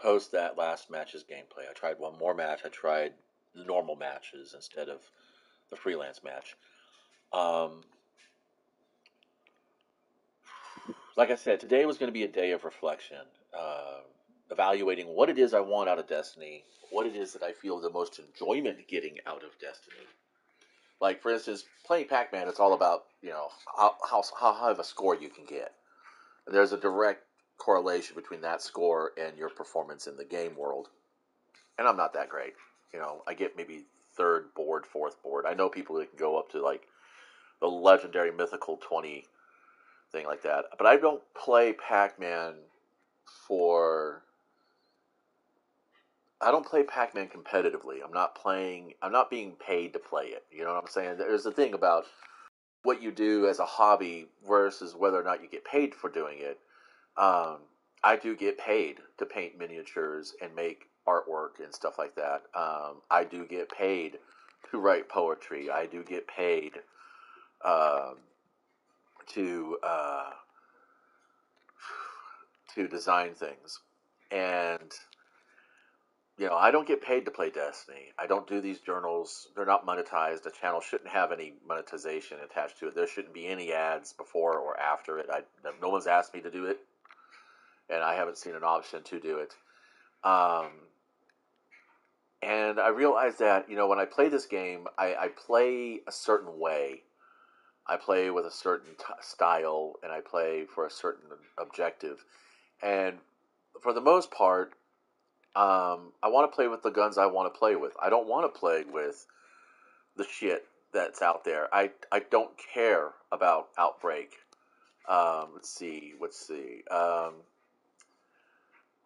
post that last match's gameplay. I tried one more match. I tried the normal matches instead of the freelance match. Um, like I said, today was going to be a day of reflection, uh, evaluating what it is I want out of Destiny, what it is that I feel the most enjoyment getting out of Destiny. Like, for instance, playing Pac-Man, it's all about, how high of a score you can get. There's a direct correlation between that score and your performance in the game world. And I'm not that great. I get maybe third board, fourth board. I know people that can go up to like the legendary mythical 20 thing like that. But I don't play Pac-Man for I don't play Pac-Man competitively. I'm not being paid to play it. You know what I'm saying? There's a thing about what you do as a hobby versus whether or not you get paid for doing it. Um, I do get paid to paint miniatures and make artwork and stuff like that. I do get paid to write poetry. I do get paid um, to to design things, and I don't get paid to play Destiny. I don't do these journals. They're not monetized. The channel shouldn't have any monetization attached to it. There shouldn't be any ads before or after it. No one's asked me to do it, and I haven't seen an option to do it. Um, and I realized that, when I play this game, I play a certain way. I play with a certain style, and I play for a certain objective. And for the most part, I want to play with the guns I want to play with. I don't want to play with the shit that's out there. I don't care about Outbreak. Let's see.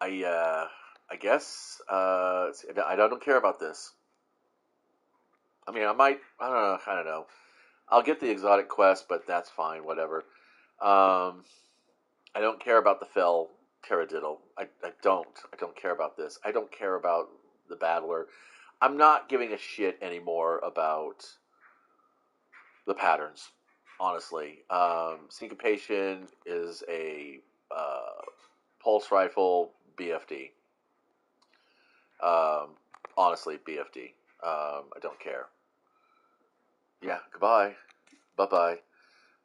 I I guess I don't care about this. I mean, I might. I don't know. I don't know. I'll get the exotic quest, but that's fine. Whatever. Um, I don't care about the fell Terradiddle. I don't. I don't care about this. I don't care about the battler. I'm not giving a shit anymore about the patterns. Honestly, syncopation is a pulse rifle BFD. Um, honestly, BFD. I don't care. Yeah, goodbye. Bye bye.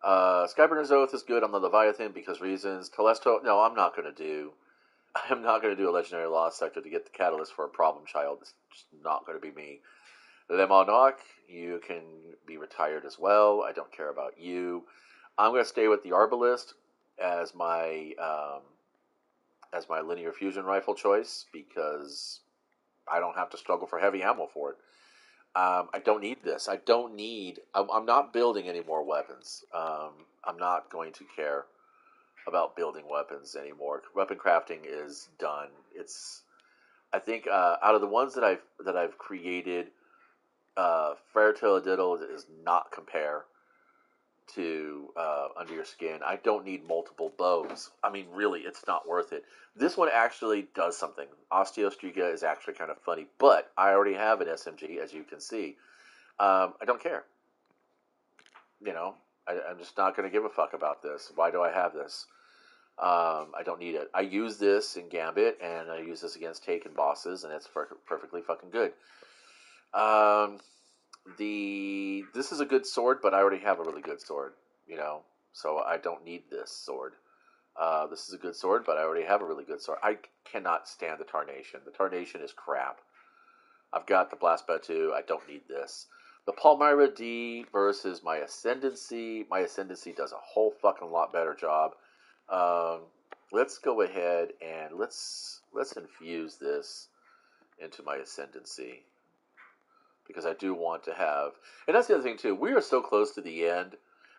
Skyburner's Oath is good on the Leviathan because reasons. Telesto, no, I'm not going to do. I'm not going to do a Legendary Lost Sector to get the catalyst for a problem child. It's just not going to be me. Le Monarch, you can be retired as well. I don't care about you. I'm going to stay with the Arbalist as my linear fusion rifle choice because I don't have to struggle for heavy ammo for it. I don't need this. I don't need. I'm not building any more weapons. I'm not going to care about building weapons anymore. Weapon crafting is done. I think out of the ones that I've created, Fair Diddle does not compare to Under Your Skin. I don't need multiple bows. I mean, really, it's not worth it. This one actually does something. Osteostriga is actually kind of funny, but I already have an SMG, as you can see. I don't care. I'm just not going to give a fuck about this. Why do I have this? I don't need it. I use this in Gambit, and I use this against Taken bosses, and it's perfectly fucking good. Um, this is a good sword, but I already have a really good sword, so I don't need this sword. This is a good sword, but I already have a really good sword. I cannot stand the Tarnation. The Tarnation is crap. I've got the Blast Batu. I don't need this. The Palmyra D versus my Ascendancy. My Ascendancy does a whole fucking lot better job. Let's go ahead and let's infuse this into my Ascendancy because I do want to have. And that's the other thing too. We are so close to the end.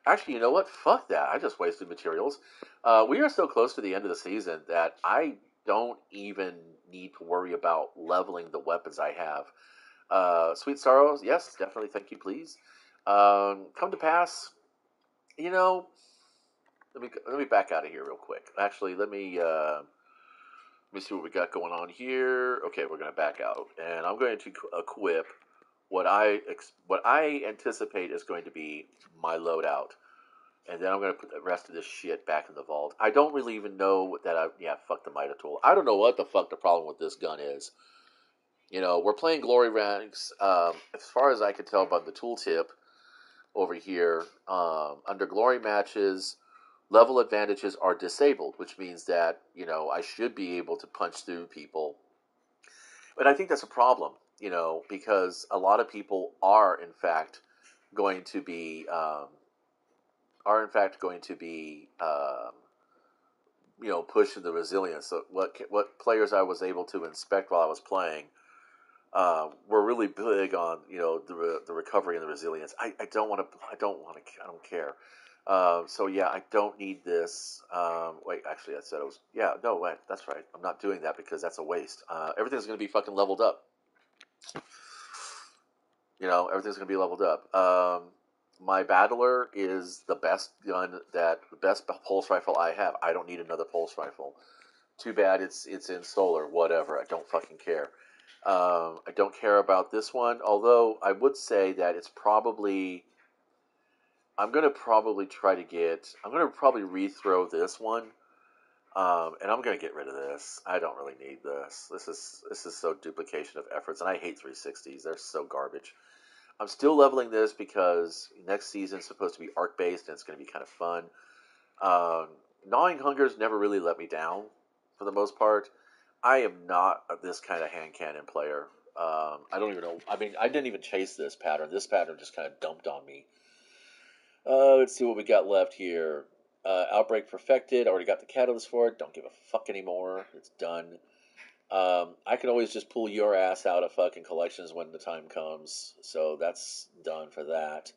Actually, you know what? Fuck that. I just wasted materials. We are so close to the end of the season that I don't even need to worry about leveling the weapons I have. Sweet Sorrows, yes, definitely. Thank you, please. Come to pass. Let me back out of here real quick. Actually, let me see what we got going on here. Okay, we're going to back out, and I'm going to equip what I anticipate is going to be my loadout. And then I'm going to put the rest of this shit back in the vault. I don't really even know that fuck the Mida tool. I don't know what the fuck the problem with this gun is. We're playing glory ranks. As far as I can tell by the tooltip over here, under glory matches, level advantages are disabled, which means that, I should be able to punch through people. But I think that's a problem, because a lot of people are in fact going to be pushing the resilience. So what players I was able to inspect while I was playing were really big on the recovery and the resilience. I don't care. So yeah, I don't need this. Wait, actually, I said it was. Yeah, no, wait, that's right. I'm not doing that because that's a waste. Everything's going to be fucking leveled up. Everything's going to be leveled up. My battler is the best pulse rifle I have. I don't need another pulse rifle. Too bad it's in solar. Whatever. I don't fucking care. I don't care about this one. Although I would say that it's probably. I'm gonna probably rethrow this one. And I'm gonna get rid of this. I don't really need this. This is so duplication of efforts, and I hate 360s. They're so garbage. I'm still leveling this because next season's supposed to be arc based and it's going to be kind of fun. Gnawing Hunger's never really let me down for the most part. I am not this kind of hand cannon player. I don't even know. I mean, I didn't even chase this pattern. This pattern just kind of dumped on me. Let's see what we got left here. Outbreak Perfected. Already got the catalyst for it. Don't give a fuck anymore. It's done. I can always just pull your ass out of fucking collections when the time comes. So that's done for that.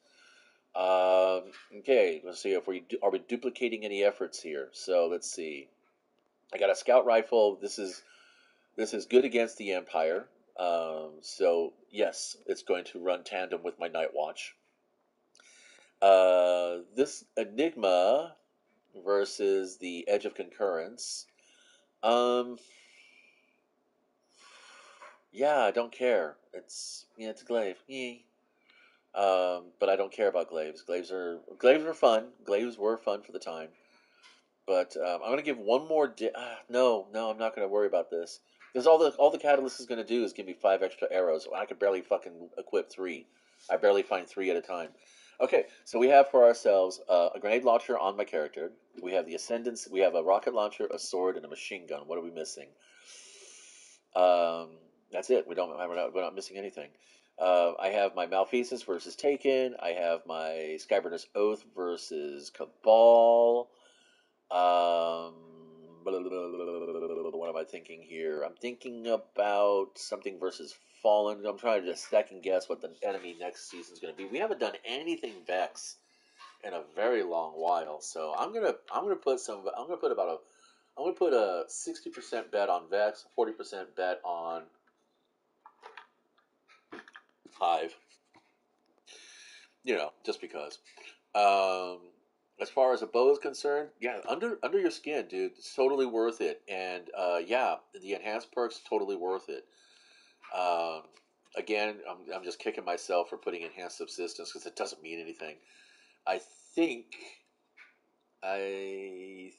Okay, let's see if are we duplicating any efforts here. So let's see. I got a scout rifle. This is good against the Empire. So yes, it's going to run tandem with my Night Watch. This Enigma versus the Edge of Concurrence. Yeah, I don't care. It's a glaive. Yee. But I don't care about glaives. Glaives are fun. Glaives were fun for the time. But I'm gonna give one more. No, I'm not gonna worry about this because all the catalyst is gonna do is give me 5 extra arrows. I could barely fucking equip 3. I barely find 3 at a time. Okay, so we have for ourselves a grenade launcher on my character. We have the Ascendants. We have a rocket launcher, a sword, and a machine gun. What are we missing? That's it. We're not missing anything. I have my Malfeasance versus Taken. I have my Skyburner's Oath versus Cabal. What am I thinking here? I'm thinking about something versus Fallen. I'm trying to just second guess what the enemy next season is going to be. We haven't done anything Vex in a very long while, so I'm gonna put a 60% bet on Vex, 40% bet on Hive. Just because. As far as a bow is concerned, yeah, under your skin, dude, it's totally worth it. And yeah, the enhanced perks totally worth it. Um, Again, I'm just kicking myself for putting enhanced subsistence because it doesn't mean anything. I think I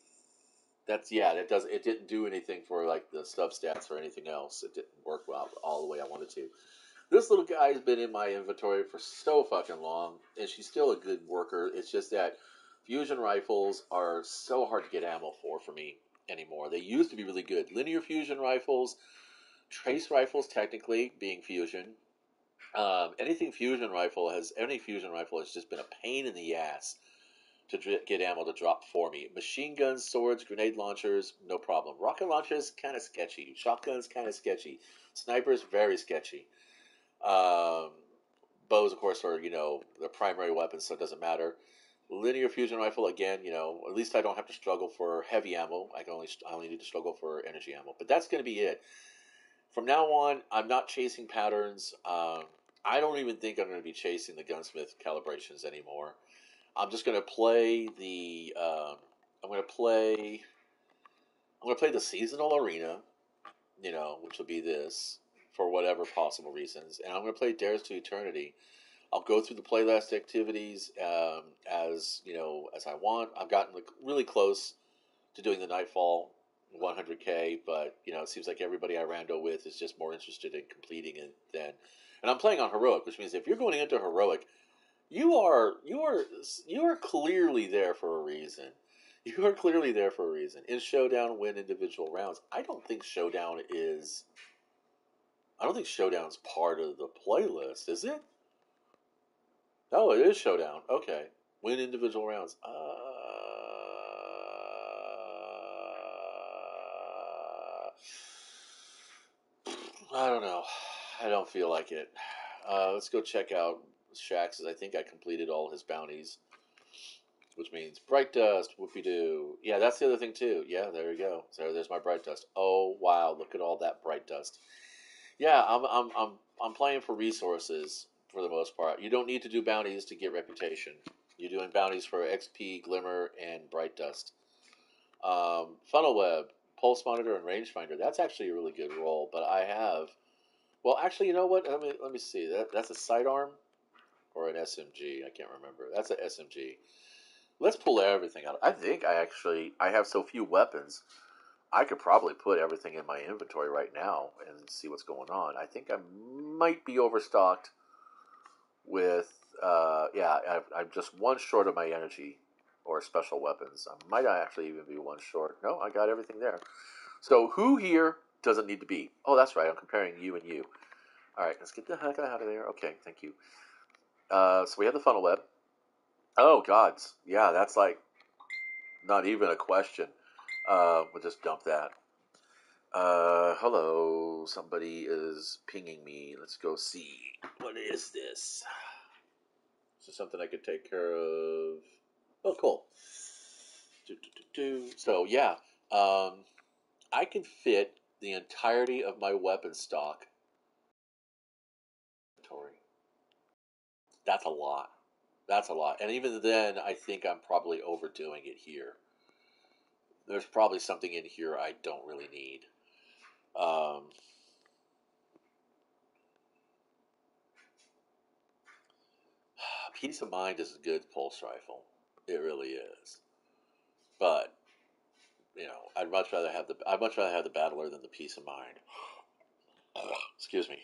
that's yeah, it didn't do anything for like the substats or anything else. It didn't work well all the way I wanted to. This little guy's been in my inventory for so fucking long, and she's still a good worker. It's just that fusion rifles are so hard to get ammo for me anymore. They used to be really good. Linear fusion rifles, trace rifles, technically being fusion. Any fusion rifle has just been a pain in the ass to get ammo to drop for me. Machine guns, swords, grenade launchers, no problem. Rocket launchers, kind of sketchy. Shotguns, kind of sketchy. Snipers, very sketchy. Um, Bows, of course, are the primary weapons, so it doesn't matter. Linear fusion rifle, again, at least I don't have to struggle for heavy ammo. I only need to struggle for energy ammo. But that's going to be it. From now on, I'm not chasing patterns. I don't even think I'm going to be chasing the gunsmith calibrations anymore. I'm just going to play the. I'm going to play. I'm going to play the seasonal arena, which will be this for whatever possible reasons, and I'm going to play Dares to Eternity. I'll go through the playlist activities as as I want. I've gotten really close to doing the Nightfall 100K, but it seems like everybody I rando with is just more interested in completing it than. And I'm playing on heroic, which means if you're going into heroic, you are clearly there for a reason. You are clearly there for a reason. In Showdown, win individual rounds. I don't think Showdown's part of the playlist, is it? Oh, it is Showdown. Okay. Win individual rounds. I don't know. I don't feel like it. Let's go check out Shax's. I think I completed all his bounties, which means Bright Dust, whoopie doo. Yeah, that's the other thing too. Yeah, there you go. So there's my Bright Dust. Oh wow, look at all that Bright Dust. Yeah, I'm playing for resources for the most part. You don't need to do bounties to get reputation. You're doing bounties for XP, Glimmer, and Bright Dust. Funnel Web, Pulse Monitor, and Rangefinder. That's actually a really good roll. But I have, well, actually, you know what? Let me see. That's a sidearm or an SMG. I can't remember. That's an SMG. Let's pull everything out. I think I have so few weapons. I could probably put everything in my inventory right now and see what's going on. I think I might be overstocked with, yeah, I'm just one short of my energy or special weapons. I might actually even be one short. No, I got everything there. So who here doesn't need to be? Oh, that's right. I'm comparing you and you. All right, let's get the heck out of there. Okay, thank you. So we have the funnel web. Oh, gods. Yeah, that's like not even a question. We'll just dump that. Hello. Somebody is pinging me. Let's go see. What is this? Is this something I could take care of? Oh, cool. So, yeah. I can fit the entirety of my weapon stock. That's a lot. That's a lot. And even then, I think I'm probably overdoing it here. There's probably something in here I don't really need. Peace of Mind is a good pulse rifle. It really is. But I'd much rather have the Battler than the Peace of Mind. Excuse me.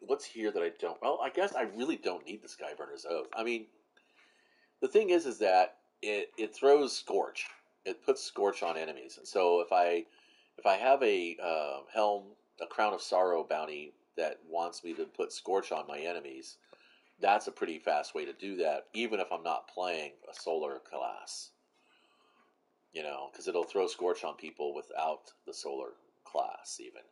What's here that I don't? Well, I guess I really don't need the Skyburner's Oath. I mean, the thing is that it throws Scorch. It puts Scorch on enemies, and so if I have a a Crown of Sorrow bounty that wants me to put Scorch on my enemies, that's a pretty fast way to do that, even if I'm not playing a solar class. Because it'll throw Scorch on people without the solar class, even.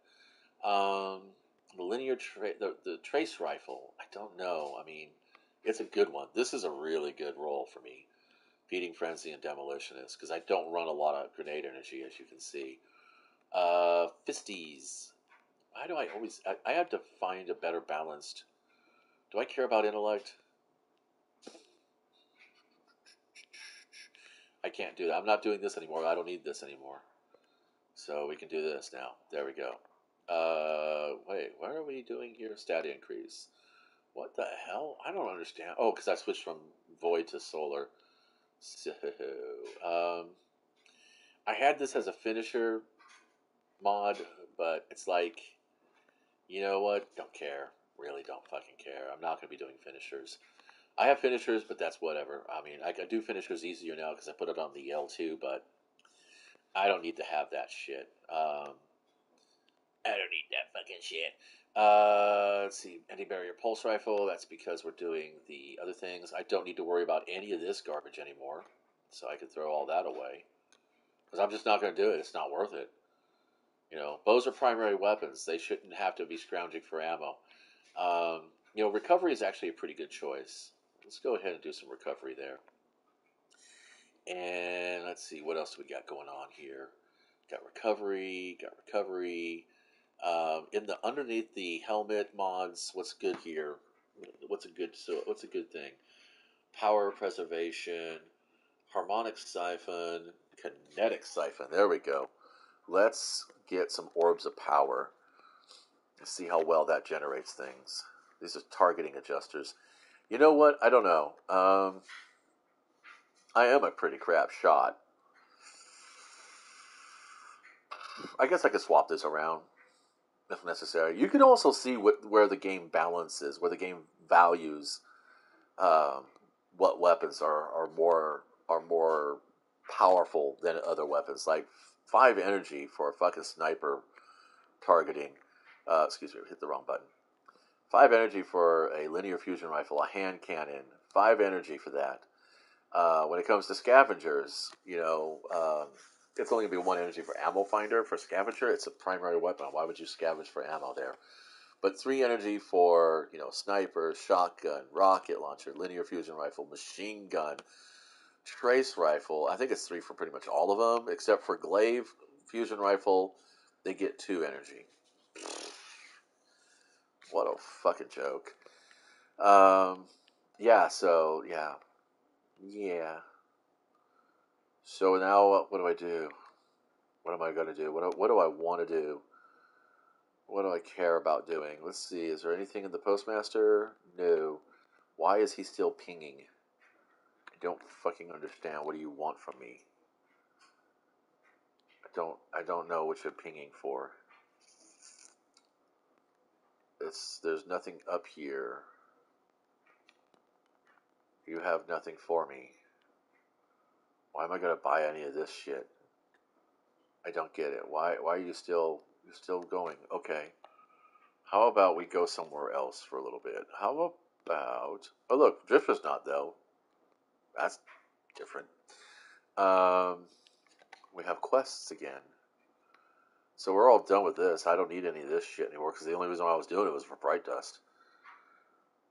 The the trace rifle, I don't know. I mean, it's a good one. This is a really good roll for me. Feeding Frenzy and Demolitionist, because I don't run a lot of grenade energy, as you can see. Fisties. Why do I always... I have to find a better balanced... Do I care about intellect? I can't do that. I'm not doing this anymore. I don't need this anymore. So we can do this now. There we go. Wait, what are we doing here? Stat increase. What the hell? I don't understand. Oh, because I switched from Void to Solar. So, I had this as a finisher mod, but it's like, you know what? Don't care. Really don't fucking care. I'm not going to be doing finishers. I have finishers, but that's whatever. I mean, I do finishers easier now because I put it on the L2, but I don't need to have that shit. I don't need that fucking shit. Let's see. Anti-barrier pulse rifle. That's because we're doing the other things. I don't need to worry about any of this garbage anymore. So I can throw all that away. Because I'm just not going to do it. It's not worth it. Bows are primary weapons. They shouldn't have to be scrounging for ammo. Recovery is actually a pretty good choice. Let's go ahead and do some recovery there. And let's see, what else we got going on here? Got recovery. Underneath the helmet mods, what's good here? What's a good thing? Power preservation, harmonic siphon, kinetic siphon. There we go. Let's get some orbs of power. Let's see how well that generates things. These are targeting adjusters. You know what? I don't know. I am a pretty crap shot. I guess I could swap this around if necessary. You can also see where the game balances, where the game values um, what weapons are more powerful than other weapons. Like 5 energy for a fucking sniper targeting. Excuse me, hit the wrong button. 5 energy for a linear fusion rifle, a hand cannon. 5 energy for that. When it comes to scavengers, it's only going to be 1 energy for ammo finder. For scavenger, it's a primary weapon. Why would you scavenge for ammo there? But 3 energy for, sniper, shotgun, rocket launcher, linear fusion rifle, machine gun, trace rifle. I think it's 3 for pretty much all of them, except for glaive, fusion rifle, they get 2 energy. What a fucking joke. Yeah, so, yeah. Yeah. So now, what do I do? What am I going to do? What do I want to do? What do I care about doing? Let's see. Is there anything in the postmaster? No. Why is he still pinging? I don't fucking understand. What do you want from me? I don't know what you're pinging for. There's nothing up here. You have nothing for me. Why am I gonna buy any of this shit? I don't get it. Why are you still going? Okay. How about we go somewhere else for a little bit? How about... Oh, look, Drifter's not, though. That's different. We have quests again. So we're all done with this. I don't need any of this shit anymore, because the only reason why I was doing it was for Bright Dust.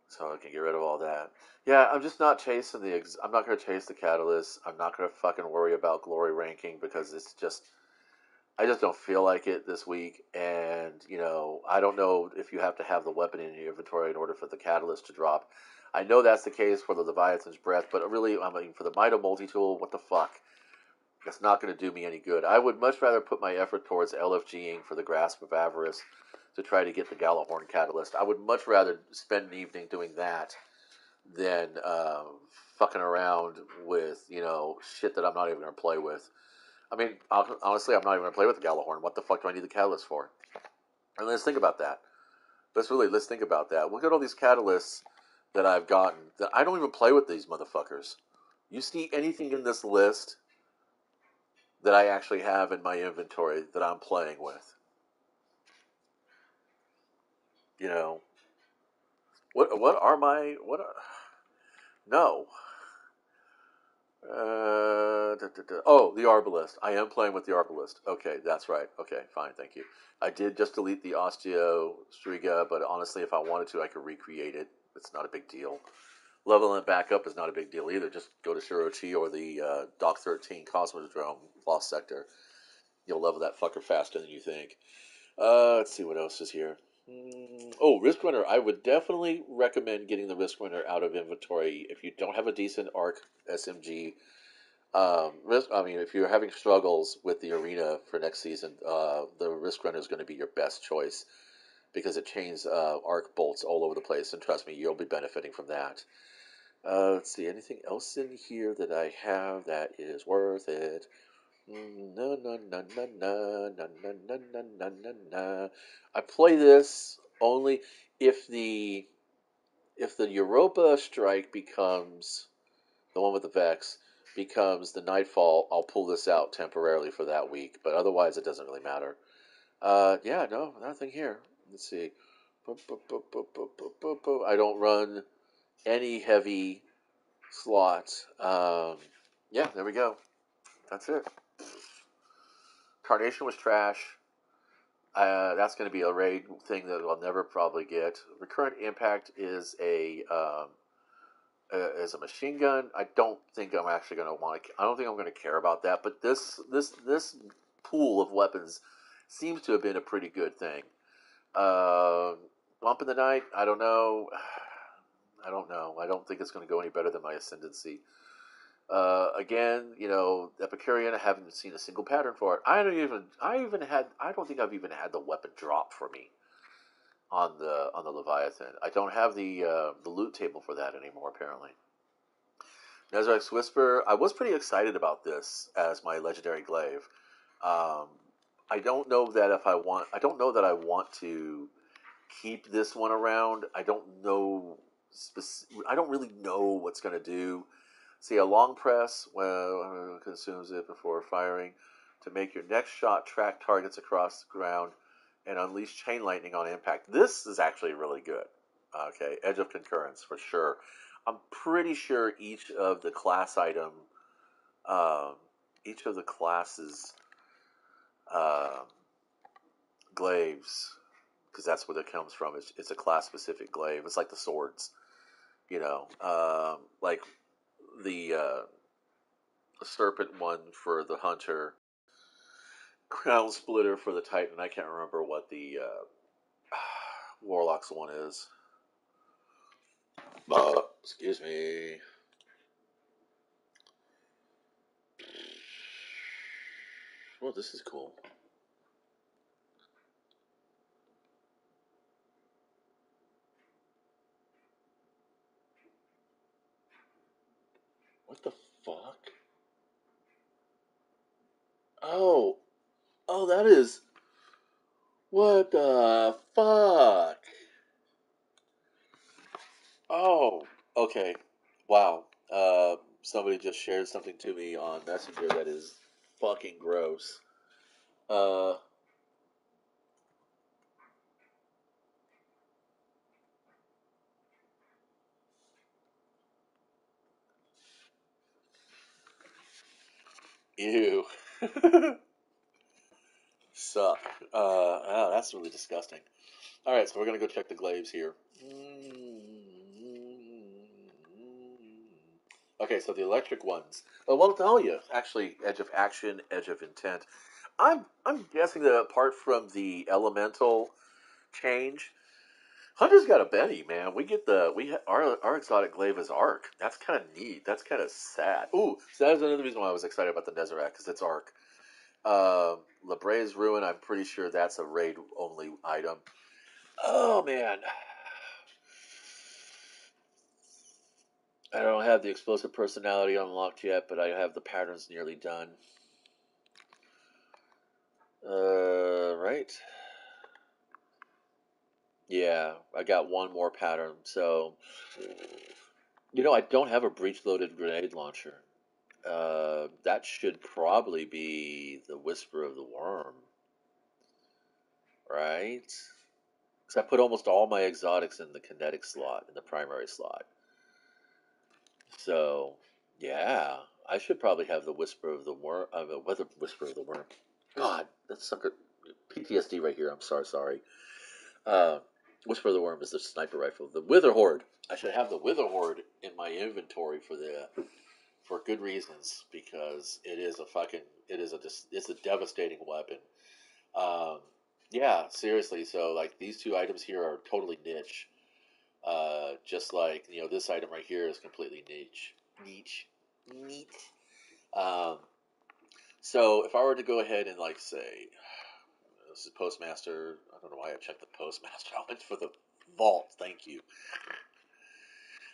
So I can get rid of all that. Yeah, I'm just not chasing I'm not going to chase the Catalyst. I'm not going to fucking worry about glory ranking, because it's just... I just don't feel like it this week, and, I don't know if you have to have the weapon in your inventory in order for the Catalyst to drop. I know that's the case for the Leviathan's Breath, but really, I mean, for the Mito Multi-Tool, what the fuck? It's not going to do me any good. I would much rather put my effort towards LFGing for the Grasp of Avarice to try to get the Gallahorn Catalyst. I would much rather spend an evening doing that than fucking around with, shit that I'm not even going to play with. I mean, honestly, I'm not even going to play with the Gallahorn. What the fuck do I need the Catalyst for? And let's think about that. Let's think about that. Look at all these Catalysts that I've gotten. That I don't even play with these motherfuckers. You see anything in this list that I actually have in my inventory that I'm playing with? What are my... No. Oh, the Arbalist. I am playing with the Arbalist. Okay, that's right. Okay, fine, thank you. I did just delete the Osteo Striga, but honestly, if I wanted to, I could recreate it. It's not a big deal. Leveling it back up is not a big deal either. Just go to Shirochi or the Dock 13 Cosmodrome Lost Sector. You'll level that fucker faster than you think. Let's see what else is here. Oh, Risk Runner. I would definitely recommend getting the Risk Runner out of inventory if you don't have a decent ARC SMG. If you're having struggles with the arena for next season, the Risk Runner is going to be your best choice because it chains arc bolts all over the place, and trust me, you'll be benefiting from that. Let's see, anything else in here that I have that is worth it? No, no, no, no, no, no, no, no, no, no, no, no. I play this only if the Europa strike becomes the one with the Vex becomes the Nightfall. I'll pull this out temporarily for that week, but otherwise it doesn't really matter. Yeah, no, nothing here. Let's see. I don't run any heavy slots. Yeah, there we go. That's it. Carnation was trash. That's going to be a raid thing that I'll never probably get. Recurrent Impact is a machine gun. I don't think I'm actually going to want to. I don't think I'm going to care about that. But this pool of weapons seems to have been a pretty good thing. Bump in the Night. I don't know. I don't know. I don't think it's going to go any better than my Ascendancy. Again, Epicurean, I haven't seen a single pattern for it. I don't think I've even had the weapon drop for me. on the Leviathan. I don't have the loot table for that anymore. Apparently, Nezaric's Whisper. I was pretty excited about this as my legendary glaive. Um, I don't know that if I want. I don't know that I want to keep this one around. I don't know. I don't really know what's going to do. See, a long press well, consumes it before firing to make your next shot track targets across the ground and unleash chain lightning on impact. This is actually really good. Okay, Edge of Concurrence for sure. I'm pretty sure um, each of the classes uh, glaives, because that's where it comes from. It's a class specific glaive. It's like the swords, like the serpent one for the hunter, crown splitter for the titan. I can't remember what the warlock's one is. Excuse me. Well, this is cool. What the fuck? Oh, oh, that is. What the fuck? Oh, okay. Wow. Somebody just shared something to me on Messenger that is fucking gross. Uh, ew. Suck. Oh, that's really disgusting. All right, so we're gonna go check the glaives here. Okay, so the electric ones. Well, I'll tell you. Actually, Edge of Action, Edge of Intent. I'm guessing that apart from the elemental change, Hunter's got a Benny, man. Our exotic glaive is Arc. That's kind of neat. That's kind of sad. Ooh, so that's another reason why I was excited about the Nezarec, because it's Arc. Labre's Ruin. I'm pretty sure that's a raid only item. Oh man, I don't have the explosive personality unlocked yet, but I have the patterns nearly done. Right. Yeah, I got one more pattern. So, I don't have a breech-loaded grenade launcher. That should probably be the Whisper of the Worm, right? Because I put almost all my exotics in the kinetic slot, in the primary slot. So, yeah, I should probably have the Whisper of the Worm. The Whisper of the Worm. God, that's some good PTSD right here. I'm sorry. Uh, Whisper of the Worm is the sniper rifle. The Wither Horde. I should have the Wither Horde in my inventory for good reasons, because it's a devastating weapon. Um, yeah, seriously. So like these two items here are totally niche. Just like this item right here is completely niche. Neat. Um, so if I were to go ahead and like say this is Postmaster, I don't know why I checked the Postmaster. I went for the vault. Thank you.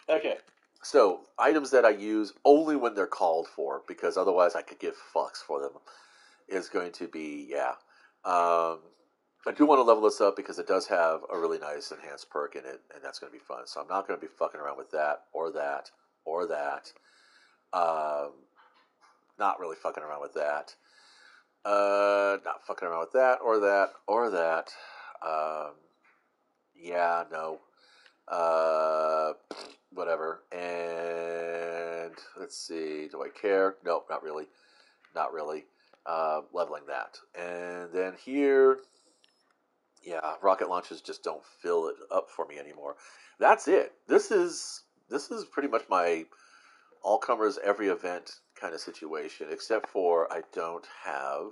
Okay. So items that I use only when they're called for, because otherwise I could give fucks for them, is going to be, yeah. I do want to level this up because it does have a really nice enhanced perk in it, and that's going to be fun. So I'm not going to be fucking around with that or that or that. Um, Not really fucking around with that. Not fucking around with that or that or that. Um, yeah, no. Uh, Whatever. And let's see. Do I care? Nope, not really. Not really. Leveling that. And then here, yeah, rocket launches just don't fill it up for me anymore. That's it. This is pretty much my all comers every event kind of situation, except for I don't have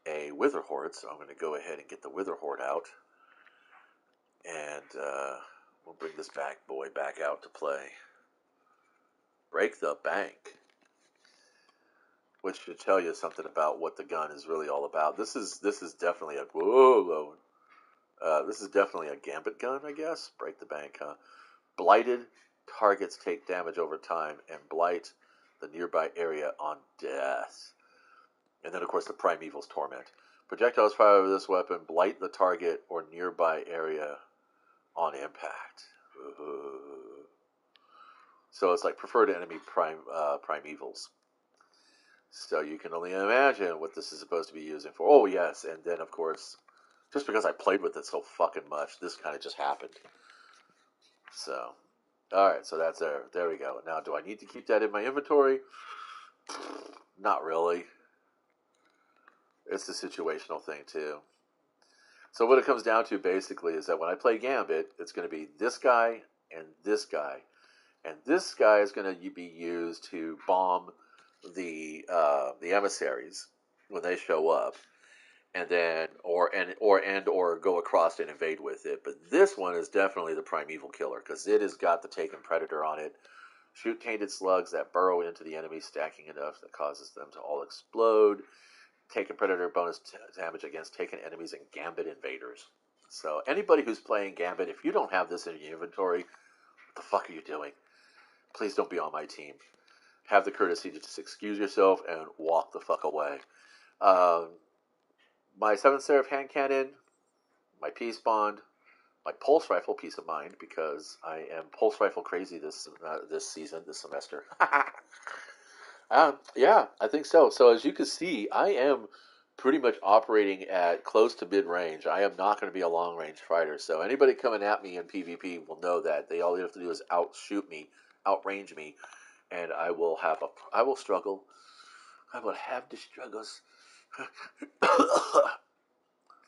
a Wither Horde, so I'm going to go ahead and get the Wither Horde out, and we'll bring this boy back out to play. Break the bank, which should tell you something about what the gun is really all about. This is definitely a whoa. This is definitely a gambit gun, I guess. Break the bank, huh? Blighted targets take damage over time and blight the nearby area on death. And then, of course, the Primeval's Torment. Projectiles fired with this weapon blight the target or nearby area on impact. Ooh. So it's like preferred enemy primevals. So you can only imagine what this is supposed to be using for. Oh, yes. And then, of course, just because I played with it so fucking much, this kind of just happened. So, all right. So that's there. There we go. Now, do I need to keep that in my inventory? Not really. It's a situational thing, too. So what it comes down to, basically, is that when I play Gambit, it's going to be this guy and this guy. And this guy is going to be used to bomb the emissaries when they show up, and then or go across and invade with it. But this one is definitely the primeval killer because it has got the Taken Predator on it. Shoot tainted slugs that burrow into the enemy, stacking enough that causes them to all explode. Taken Predator bonus damage against taken enemies and Gambit invaders. So anybody who's playing Gambit, if you don't have this in your inventory, what the fuck are you doing? Please don't be on my team. Have the courtesy to just excuse yourself and walk the fuck away. My 7th Seraph hand cannon, my Peace Bond, my pulse rifle, peace of mind, because I am pulse rifle crazy this semester. Yeah, I think so. So as you can see, I am pretty much operating at close to mid range. I am not going to be a long range fighter. So anybody coming at me in PvP will know that all they have to do is outshoot me, outrange me, and I will struggle. I will have the struggles.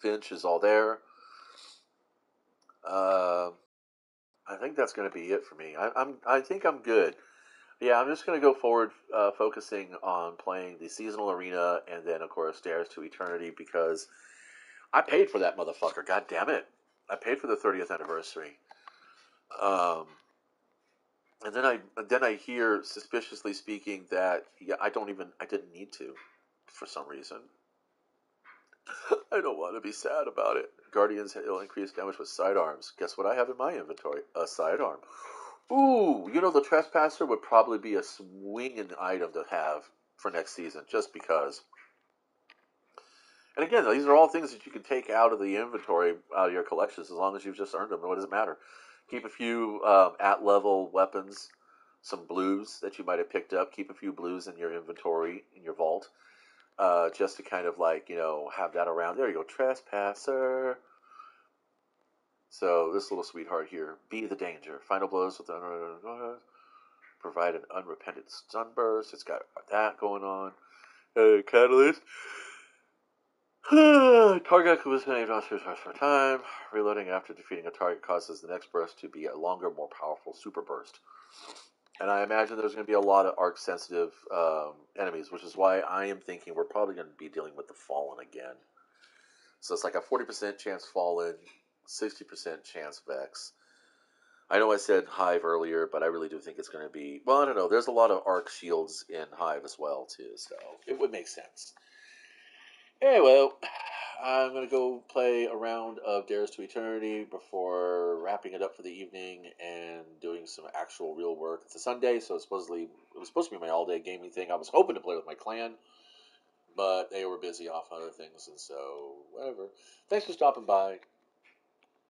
Finch is all there. I think that's going to be it for me. I think I'm good. Yeah, I'm just going to go forward, focusing on playing the seasonal arena, and then of course Stairs to Eternity because I paid for that motherfucker. God damn it! I paid for the 30th anniversary. Um, and then I hear suspiciously speaking that I didn't need to, for some reason. I don't want to be sad about it. Guardians will increase damage with sidearms. Guess what I have in my inventory? A sidearm. Ooh, the Trespasser would probably be a swinging item to have for next season, just because. And again, these are all things that you can take out of the inventory, out of your collections, as long as you've just earned them. What does it matter? Keep a few at-level weapons, some blues that you might have picked up. Keep a few blues in your inventory, in your vault, just to kind of have that around. There you go, Trespasser. So this little sweetheart here, be the danger. Final blows with provide an unrepentant stun burst. It's got that going on. Catalyst. Target was named after for time. Reloading after defeating a target causes the next burst to be a longer, more powerful super burst. And I imagine there's going to be a lot of arc-sensitive enemies, which is why I am thinking we're probably going to be dealing with the Fallen again. So it's like a 40% chance Fallen, 60% chance Vex. I know I said Hive earlier, but I really do think it's going to be... Well, I don't know. There's a lot of arc shields in Hive as well, too, so it would make sense. Anyway, I'm going to go play a round of Dares to Eternity before wrapping it up for the evening and doing some actual real work. It's a Sunday, so it was supposed to be my all-day gaming thing. I was hoping to play with my clan, but they were busy off other things, and so whatever. Thanks for stopping by.